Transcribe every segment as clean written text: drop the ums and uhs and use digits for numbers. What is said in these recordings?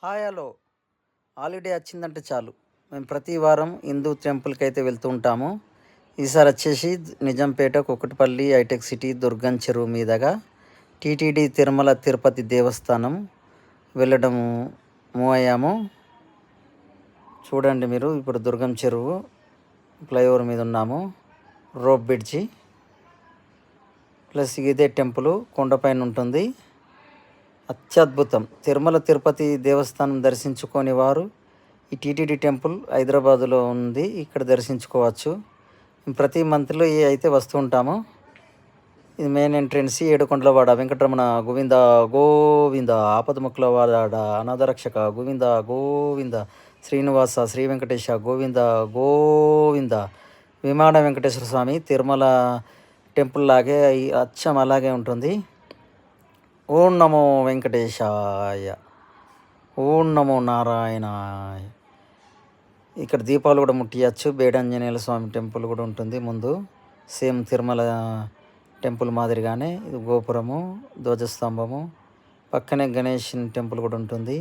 Hi hello holiday వచ్చిందంటే చాలు మేము ప్రతి వారం హిందూ టెంపుల్కి అయితే వెళ్తూ ఉంటాము. ఈసారి వచ్చేసి నిజాంపేట కుకట్పల్లి హైటెక్ సిటీ దుర్గం చెరువు మీదుగా టీటీడీ తిరుమల తిరుపతి దేవస్థానం వెళ్ళడం మూవ్ అయ్యాము. చూడండి మీరు ఇప్పుడు దుర్గం చెరువు ఫ్లైఓవర్ మీద ఉన్నాము. రోప్ బ్రిడ్జి ప్లస్ ఇదే టెంపుల్ కొండపైన ఉంటుంది. అత్యద్భుతం. తిరుమల తిరుపతి దేవస్థానం దర్శించుకొని వారు ఈ టీటీడీ టెంపుల్ హైదరాబాదులో ఉంది, ఇక్కడ దర్శించుకోవచ్చు. ప్రతి మంత్లో అయితే వస్తూ ఉంటాము. ఇది మెయిన్ ఎంట్రెన్స్. ఏడుకొండలవాడ వెంకటరమణ గోవింద గోవింద, ఆపదముక్కుల వాడ అనాథరక్షక గోవింద గోవింద, శ్రీనివాస శ్రీ వెంకటేశ గోవింద గోవింద. విమాన వెంకటేశ్వర స్వామి తిరుమల టెంపుల్ లాగే అచ్చం అలాగే ఉంటుంది. ఓం నమో వెంకటేశాయ, ఓం నమో నారాయణాయ. ఇక్కడ దీపాలు కూడా ముట్టియచ్చు. బేడాంజనేయుల స్వామి టెంపుల్ కూడా ఉంటుంది ముందు, సేమ్ తిరుమల టెంపుల్ మాదిరిగానే. ఇది గోపురము, ధ్వజస్తంభము, పక్కనే గణేష్ టెంపుల్ కూడా ఉంటుంది.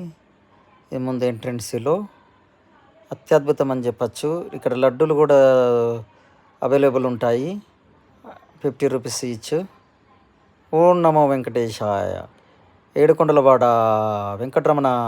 ఇది ముందు ఎంట్రెన్స్లో అత్యద్భుతం అని చెప్పచ్చు. ఇక్కడ లడ్డూలు కూడా అవైలబుల్ ఉంటాయి, 50 రూపీస్ ఈచ్. ఓం నమో వెంకటేశాయ. ఏడుకొండలవాడ వెంకటరమణ